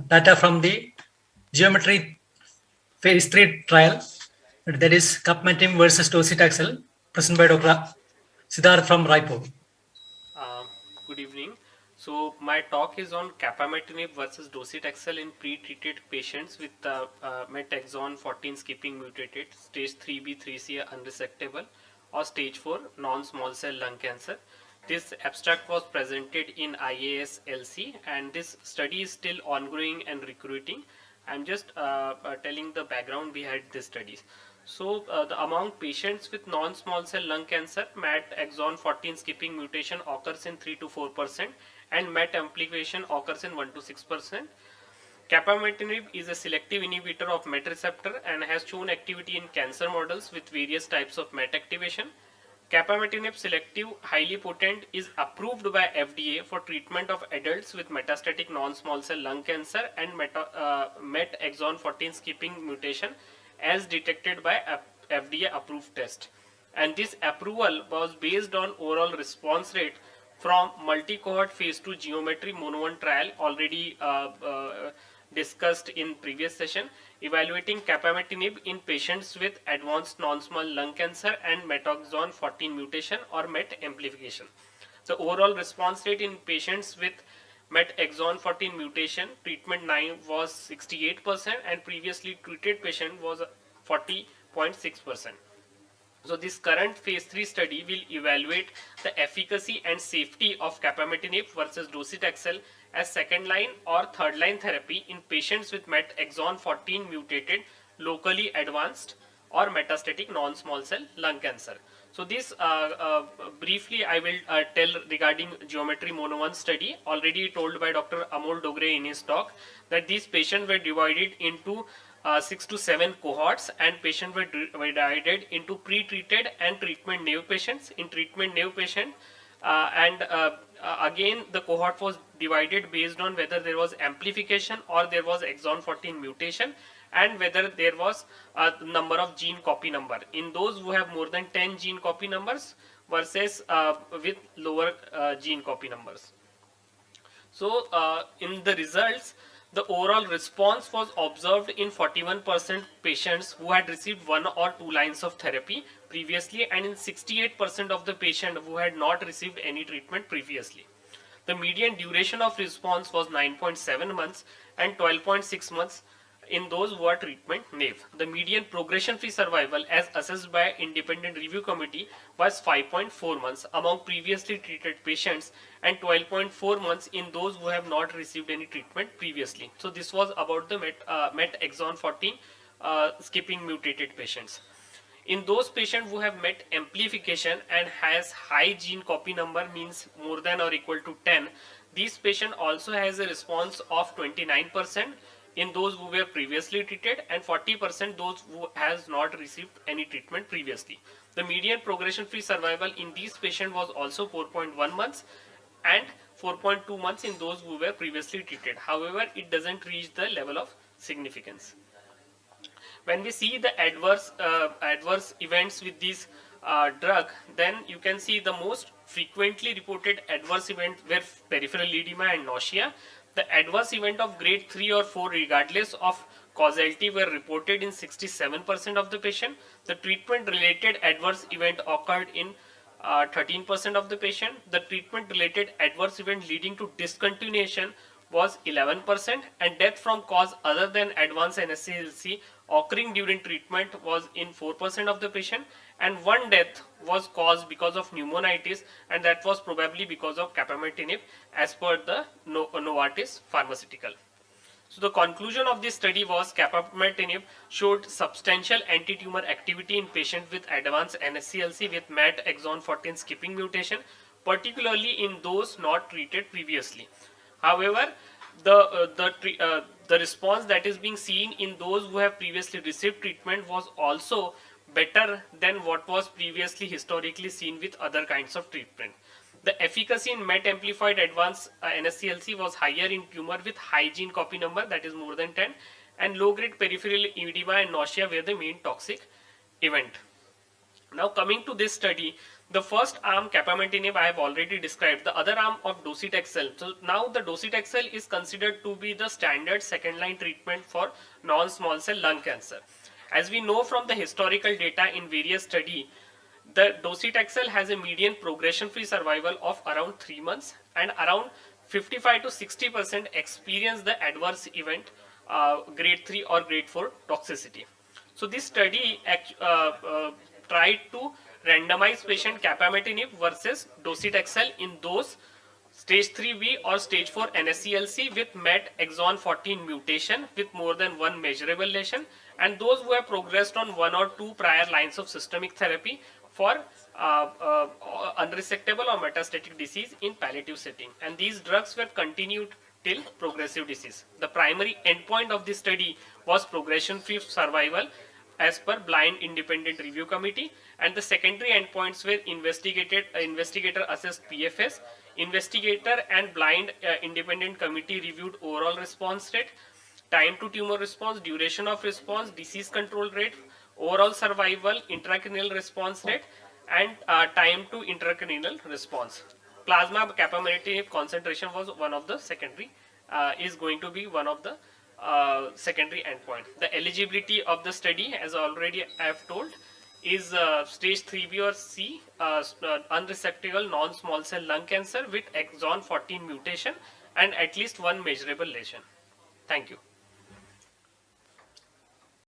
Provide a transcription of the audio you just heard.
data from the geometry phase 3 trial, that is Capmatinib versus docetaxel, presented by Dr. Siddharth from Raipur. Uh, Good evening. So my talk is on capmatinib versus docetaxel in pre-treated patients with MET exon 14 skipping mutated, stage 3B, 3C unresectable, or stage 4 non-small cell lung cancer. This abstract was presented in IAS LC, and this study is still ongoing and recruiting. I'm just telling the background behind this studies. So, among patients with non-small cell lung cancer, MET exon 14 skipping mutation occurs in 3 to 4%, and MET amplification occurs in 1 to 6%. Capmatinib is a selective inhibitor of MET receptor and has shown activity in cancer models with various types of MET activation. Capmatinib selective, highly potent, is approved by FDA for treatment of adults with metastatic non-small cell lung cancer and MET exon 14 skipping mutation as detected by FDA approved test. And this approval was based on overall response rate from multi-cohort phase 2 geometry mono 1 trial already discussed in previous session, evaluating capmatinib in patients with advanced non-small lung cancer and MET exon 14 mutation or MET amplification. The overall response rate in patients with MET exon 14 mutation treatment 9 was 68% and previously treated patient was 40.6%. So this current phase 3 study will evaluate the efficacy and safety of capmatinib versus docetaxel as second line or third line therapy in patients with MET exon 14 mutated locally advanced or metastatic non-small cell lung cancer. So this briefly I will tell regarding geometry mono 1 study already told by Dr. Amol Dogre in his talk that these patients were divided into 6 to 7 cohorts, and patients were divided into pre-treated and treatment naive patients. In treatment naive patient, and again the cohort was divided based on whether there was amplification or there was exon 14 mutation, and whether there was a number of gene copy number in those who have more than 10 gene copy numbers versus with lower gene copy numbers. So, in the results, the overall response was observed in 41% patients who had received 1 or 2 lines of therapy previously, and in 68% of the patients who had not received any treatment previously. The median duration of response was 9.7 months and 12.6 months in those who are treatment naive. The median progression-free survival as assessed by independent review committee was 5.4 months among previously treated patients and 12.4 months in those who have not received any treatment previously. So this was about the MET exon 14 skipping mutated patients. In those patients who have MET amplification and has high gene copy number, means more than or equal to 10, these patient also has a response of 29% in those who were previously treated and 40% those who has not received any treatment previously. The median progression free survival in these patients was also 4.1 months and 4.2 months in those who were previously treated. However, it doesn't reach the level of significance. When we see the adverse events with this drug, then you can see the most frequently reported adverse event were peripheral edema and nausea. The adverse event of grade 3 or 4 regardless of causality were reported in 67% of the patient. The treatment related adverse event occurred in 13% of the patient. The treatment related adverse event leading to discontinuation was 11%, and death from cause other than advanced NSCLC occurring during treatment was in 4% of the patient, and one death was caused because of pneumonitis, and that was probably because of capmatinib as per the Novartis pharmaceutical. So the conclusion of this study was capmatinib showed substantial anti-tumor activity in patients with advanced NSCLC with MET exon 14 skipping mutation, particularly in those not treated previously. However, the response that is being seen in those who have previously received treatment was also better than what was previously historically seen with other kinds of treatment. The efficacy in MET amplified advanced NSCLC was higher in tumor with high gene copy number, that is more than 10, and low grade peripheral edema and nausea were the main toxic event. Now coming to this study, the first arm capmatinib I have already described, the other arm of docetaxel. So now the docetaxel is considered to be the standard second line treatment for non-small cell lung cancer. As we know from the historical data in various study, the docetaxel has a median progression free survival of around 3 months, and around 55 to 60% experience the adverse event grade 3 or grade 4 toxicity. So this study tried to randomize patient capmatinib versus docetaxel in those stage 3B or stage 4 NSCLC with MET exon 14 mutation with more than one measurable lesion, and those who have progressed on one or two prior lines of systemic therapy for unresectable or metastatic disease in palliative setting, and these drugs were continued till progressive disease. The primary endpoint of this study was progression free survival as per blind independent review committee, and the secondary endpoints were investigator assessed PFS, investigator and blind independent committee reviewed overall response rate, time to tumor response, duration of response, disease control rate, overall survival, intracranial response rate, and time to intracranial response. Plasma capmatinib concentration was one of the secondary, is going to be one of the secondary endpoint. The eligibility of the study, as already I have told, is stage 3B or C, unresectable non-small cell lung cancer with exon 14 mutation and at least one measurable lesion. Thank you.